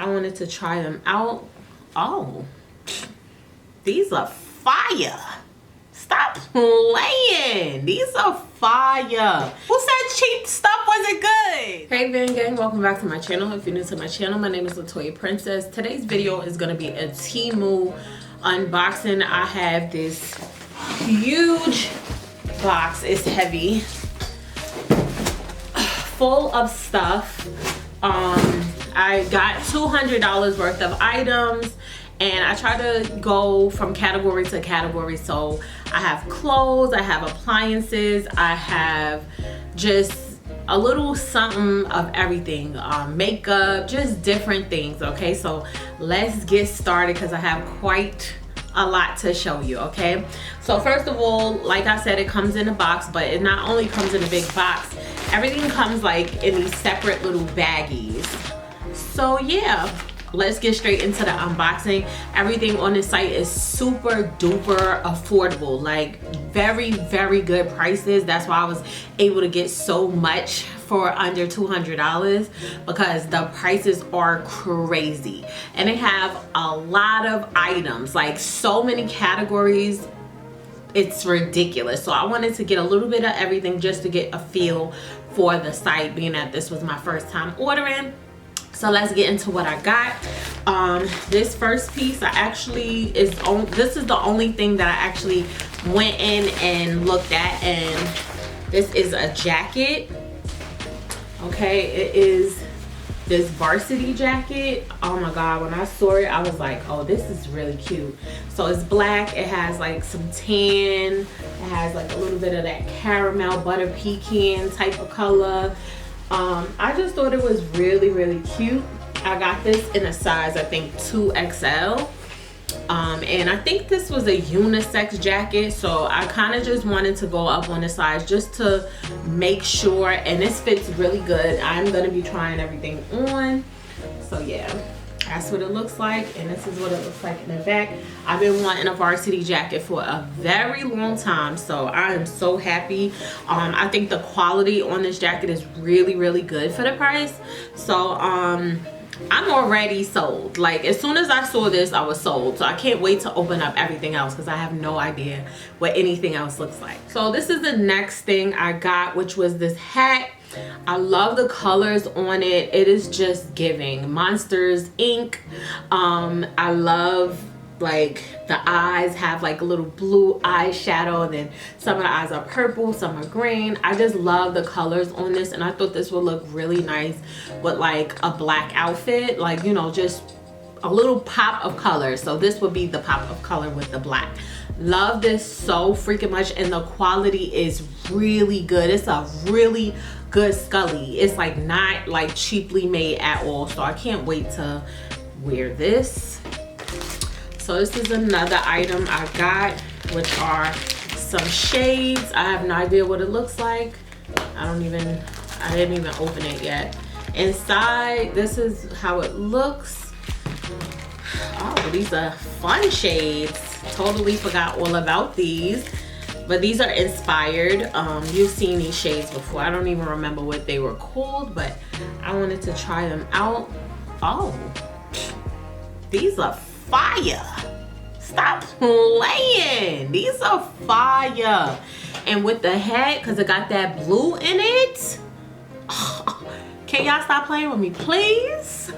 I wanted to try them out. Oh, these are fire. Stop playing. These are fire. Who said cheap stuff wasn't good? Hey Van Gang, welcome back to my channel. If you're new to my channel, my name is LaToya Princess. Today's video is going to be a Temu unboxing. I have this huge box. It's heavy, full of stuff. I got $200 worth of items, and I try to go from category to category. So I have clothes, I have appliances, I have just a little something of everything, makeup, just different things. Okay, so let's get started because I have quite a lot to show you. Okay, so first of all, like I said, it comes in a box, but it not only comes in a big box, everything comes like in these separate little baggies. So yeah, let's get straight into the unboxing. Everything on this site is super duper affordable, like very good prices. That's why I was able to get so much for under $200, because the prices are crazy, and they have a lot of items, like so many categories. It's ridiculous. So I wanted to get a little bit of everything just to get a feel for the site, being that this was my first time ordering. So let's get into what I got. This first piece, this is the only thing that I actually went in and looked at, and this is a jacket. Okay, it is this varsity jacket. Oh my god, when I saw it, I was like, oh, this is really cute. So it's black, it has like some tan, it has like a little bit of that caramel butter pecan type of color. I just thought it was really cute. I got this in a size, I think 2XL. And I think this was a unisex jacket, so I kind of just wanted to go up on the size just to make sure, and this fits really good. I'm gonna be trying everything on. So yeah, that's what it looks like, and this is what it looks like in the back. I've been wanting a varsity jacket for a very long time, so I am so happy. I think the quality on this jacket is really good for the price. So I'm already sold. Like, as soon as I saw this, I was sold. So I can't wait to open up everything else, because I have no idea what anything else looks like. So this is the next thing I got, which was this hat. I love the colors on it. It is just giving Monsters Inc. I love, like, the eyes have like a little blue eyeshadow, and then some of the eyes are purple, some are green. I just love the colors on this, and I thought this would look really nice with like a black outfit, like, you know, just a little pop of color. So this would be the pop of color with the black. Love this so freaking much, and the quality is really good. It's a really good Scully. It's like not like cheaply made at all, so I can't wait to wear this. So this is another item I got, which are some shades. I have no idea what it looks like. I didn't even open it yet. Inside, this is how it looks. Oh, these are fun shades. Totally forgot all about these. But these are inspired. You've seen these shades before. I don't even remember what they were called, but I wanted to try them out. Oh, these are fire. Stop playing. These are fire. And with the hat, because it got that blue in it. Oh, can y'all stop playing with me, please?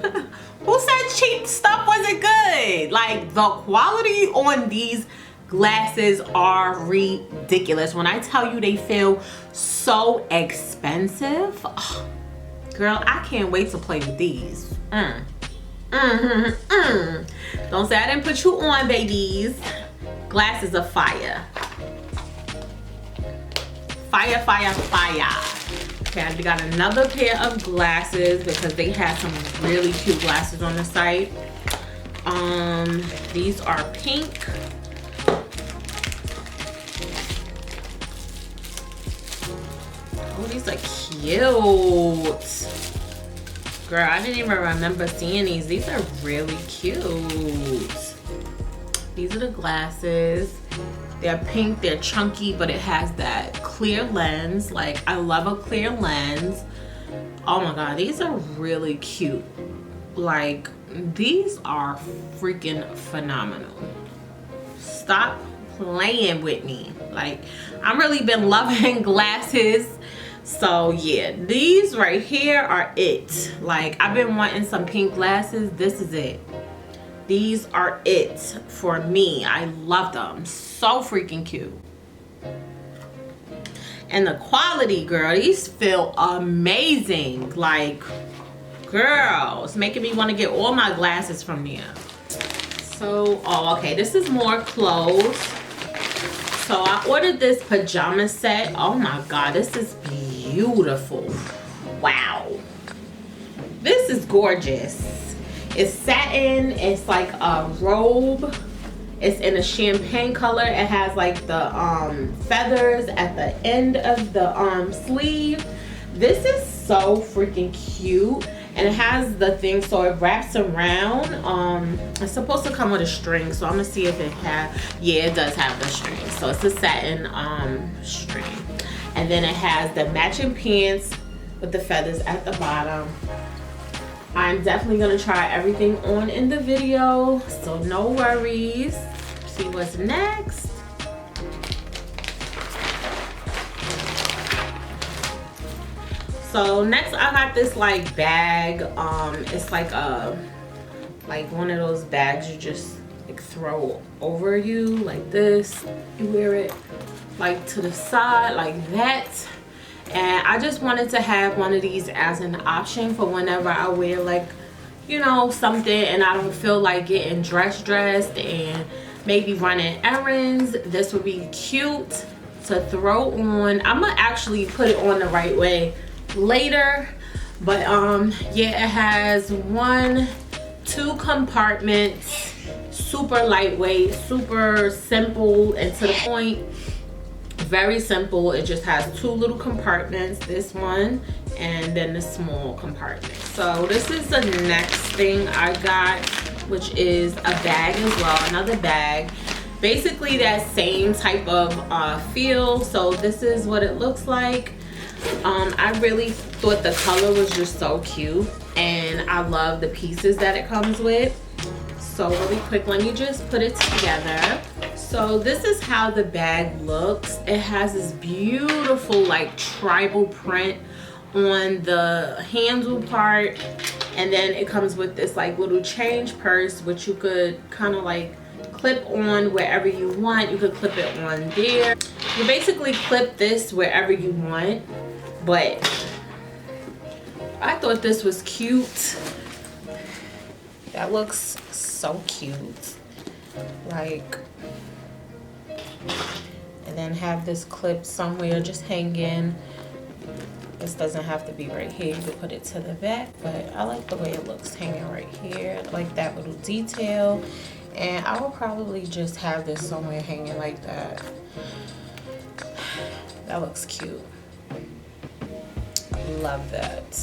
Who said cheap stuff wasn't good? Like, the quality on these glasses are ridiculous. When I tell you they feel so expensive, oh, girl, I can't wait to play with these. Don't say I didn't put you on, babies. Glasses are fire. Fire. Okay, I got another pair of glasses because they had some really cute glasses on the site. These are pink. Oh, these are cute. Girl, I didn't even remember seeing these. These are really cute. These are the glasses. They're pink, they're chunky, but it has that clear lens. Like, I love a clear lens. Oh my God, these are really cute. Like, these are freaking phenomenal. Stop playing with me. Like, I've really been loving glasses. So yeah, these right here are it. Like, I've been wanting some pink glasses. This is it. These are it for me. I love them. So freaking cute. And the quality, girl, these feel amazing. Like, girl, it's making me want to get all my glasses from there. So, oh, okay, this is more clothes. So I ordered this pajama set. Oh my God, this is beautiful. Wow. This is gorgeous. It's satin. It's like a robe. It's in a champagne color. It has like the feathers at the end of the sleeve. This is so freaking cute. And it has the thing, so it wraps around. It's supposed to come with a string, so I'm gonna see if it has. Yeah, it does have the string. So it's a satin string. And then it has the matching pants with the feathers at the bottom. I'm definitely gonna try everything on in the video, so no worries. See what's next. So next I got this like bag. It's like one of those bags you just like throw over you like this. You wear it like to the side like that. And I just wanted to have one of these as an option for whenever I wear, like, you know, something and I don't feel like getting dressed and maybe running errands. This would be cute to throw on. I'm gonna actually put it on the right way later, but yeah, it has 2 compartments, super lightweight, super simple and to the point. Very simple. It just has 2 little compartments, this one and then the small compartment. So this is the next thing I got, which is a bag as well, another bag, basically that same type of feel. So this is what it looks like. I really thought the color was just so cute and I love the pieces that it comes with. So really quick, let me just put it together. So this is how the bag looks. It has this beautiful like tribal print on the handle part, and then it comes with this like little change purse which you could kind of like clip on wherever you want. You could clip it on there. You basically clip this wherever you want, but I thought this was cute. That looks so cute. Like, and then have this clip somewhere just hanging. This doesn't have to be right here. You can put it to the back, but I like the way it looks hanging right here. I like that little detail. And I will probably just have this somewhere hanging like that. That looks cute. Love that.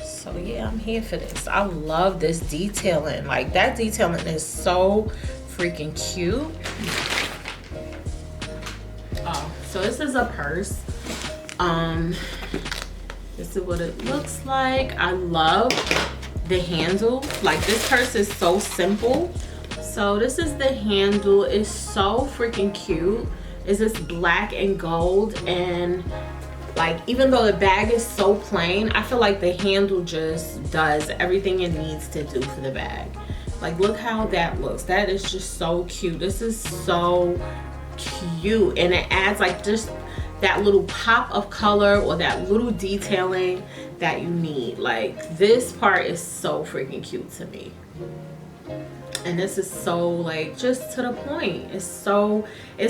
So yeah, I'm here for this. I love this detailing. Like, that detailing is so freaking cute. Oh, so this is a purse. This is what it looks like. I love the handle. Like, this purse is so simple. So this is the handle. It's so freaking cute. It's this black and gold, and like, even though the bag is so plain, I feel like the handle just does everything it needs to do for the bag. Like, look how that looks. That is just so cute. This is so cute, and it adds like just that little pop of color or that little detailing that you need. Like, this part is so freaking cute to me. And this is so like just to the point. It's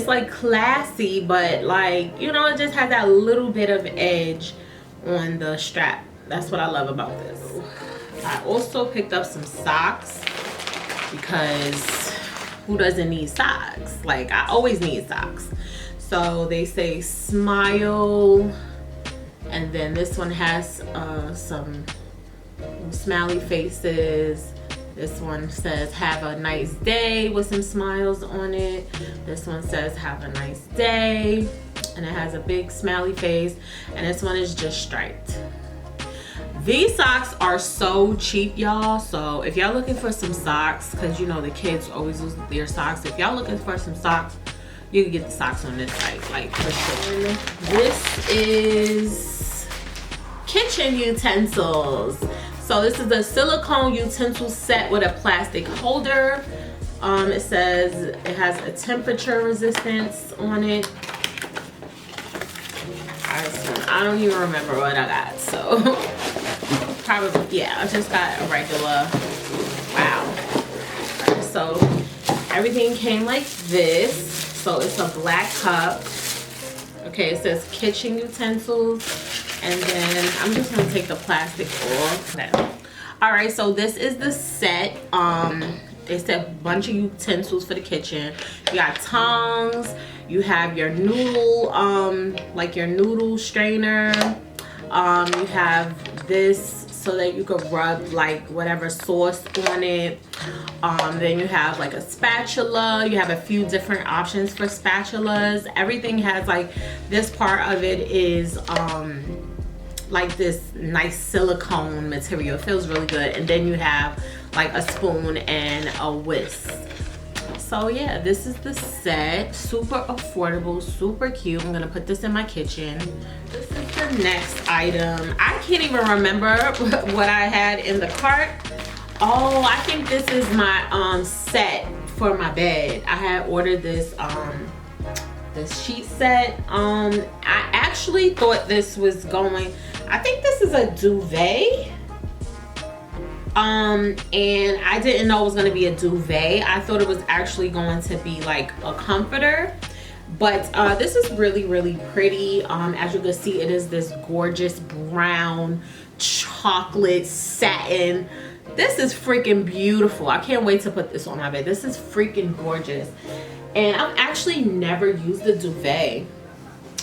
like classy, but like, you know, it just has that little bit of edge on the strap. That's what I love about this. I also picked up some socks because who doesn't need socks? Like, I always need socks. So they say smile, and then this one has some smiley faces. This one says have a nice day with some smiles on it. This one says have a nice day, and it has a big smiley face. And this one is just striped. These socks are so cheap, y'all. So if y'all looking for some socks, because you know the kids always lose their socks, if y'all looking for some socks, you can get the socks on this site, like for sure. This is kitchen utensils. So this is a silicone utensil set with a plastic holder. It says it has a temperature resistance on it. I don't even remember what I got, so probably, yeah, I just got a regular, wow. So everything came like this. So it's a black cup. Okay, it says kitchen utensils. And then I'm just gonna take the plastic off. Okay. All right, so this is the set. It's a bunch of utensils for the kitchen. You got tongs, you have your noodle, like your noodle strainer. You have this so that you could rub like whatever sauce on it. Then you have like a spatula. You have a few different options for spatulas. Everything has like, this part of it is like this nice silicone material. It feels really good. And then you have like a spoon and a whisk. So yeah, this is the set. Super affordable, super cute. I'm gonna put this in my kitchen. This is the next item. I can't even remember what I had in the cart. Oh, I think this is my set for my bed. I had ordered this this sheet set. I actually thought this was going, I think this is a duvet. And I didn't know it was going to be a duvet. I thought it was actually going to be like a comforter. But this is really, really pretty. As you can see, it is this gorgeous brown chocolate satin. This is freaking beautiful. I can't wait to put this on my bed. This is freaking gorgeous. And I've actually never used a duvet.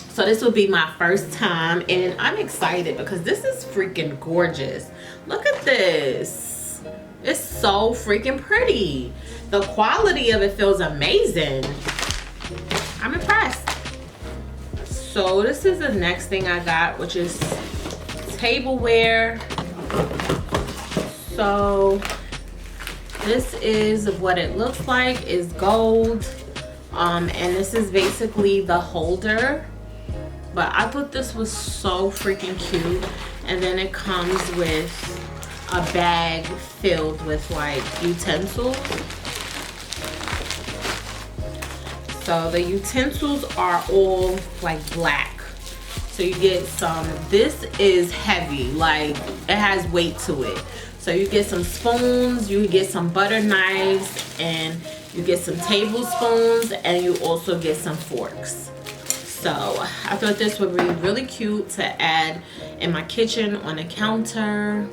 So this will be my first time, and I'm excited because this is freaking gorgeous. Look at this. It's so freaking pretty. The quality of it feels amazing. I'm impressed. So this is the next thing I got, which is tableware. So this is what it looks like. It's gold. And this is basically the holder. But I thought this was so freaking cute. And then it comes with a bag filled with like utensils. So the utensils are all like black. So you get some, this is heavy, like it has weight to it. So you get some spoons, you get some butter knives, and you get some tablespoons, and you also get some forks. So I thought this would be really cute to add in my kitchen on the counter.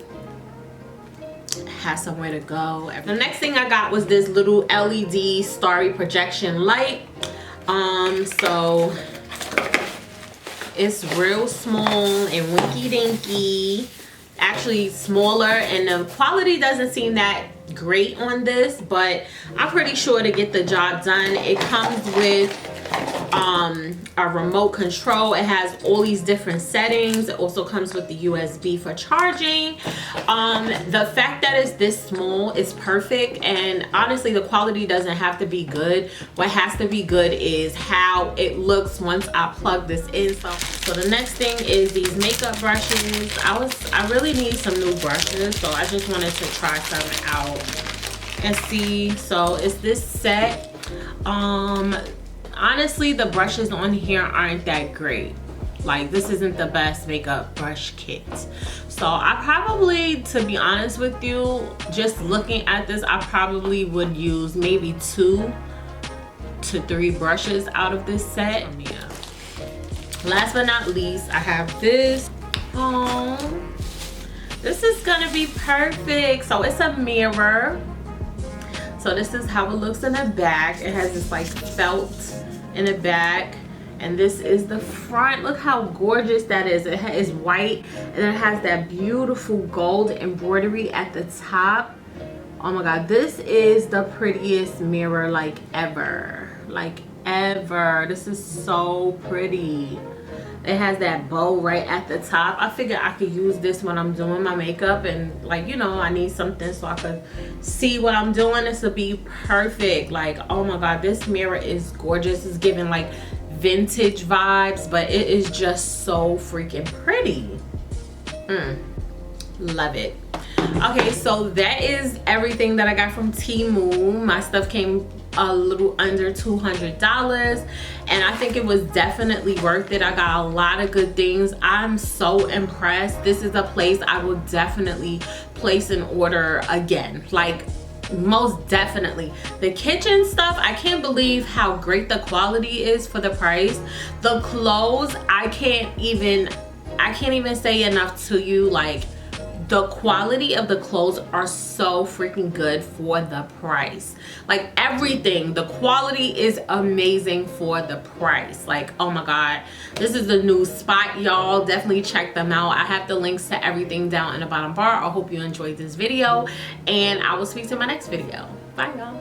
Have somewhere to go. The next thing I got was this little LED starry projection light. So it's real small and winky dinky. Actually smaller, and the quality doesn't seem that great on this, but I'm pretty sure to get the job done. It comes with a remote control. It has all these different settings. It also comes with the USB for charging. The fact that it's this small is perfect, and honestly the quality doesn't have to be good. What has to be good is how it looks once I plug this in. So the next thing is these makeup brushes. I really need some new brushes, so I just wanted to try some out and see. So it's this set. Honestly, the brushes on here aren't that great. Like, this isn't the best makeup brush kit. So I probably, to be honest with you, just looking at this, I probably would use maybe 2 to 3 brushes out of this set. Yeah. Last but not least, I have this. Oh, this is gonna be perfect. So it's a mirror. So this is how it looks in the back. It has this like felt in the back, and this is the front. Look how gorgeous that is. It is white, and then it has that beautiful gold embroidery at the top. Oh my god, this is the prettiest mirror like ever. Like ever. This is so pretty. It has that bow right at the top. I figured I could use this when I'm doing my makeup, and like, you know, I need something so I could see what I'm doing. This will be perfect. Like, oh my god, this mirror is gorgeous. It's giving like vintage vibes, but it is just so freaking pretty. Love it. Okay, so that is everything that I got from Temu. My stuff came a little under $200, and I think it was definitely worth it. I got a lot of good things. I'm so impressed. This is a place I will definitely place an order again, like most definitely. The kitchen stuff, I can't believe how great the quality is for the price. The clothes, I can't even say enough to you. Like, the quality of the clothes are so freaking good for the price. Like, everything, the quality is amazing for the price. Like, oh my god, this is the new spot, y'all. Definitely check them out. I have the links to everything down in the bottom bar. I hope you enjoyed this video, and I will speak to my next video. Bye, y'all.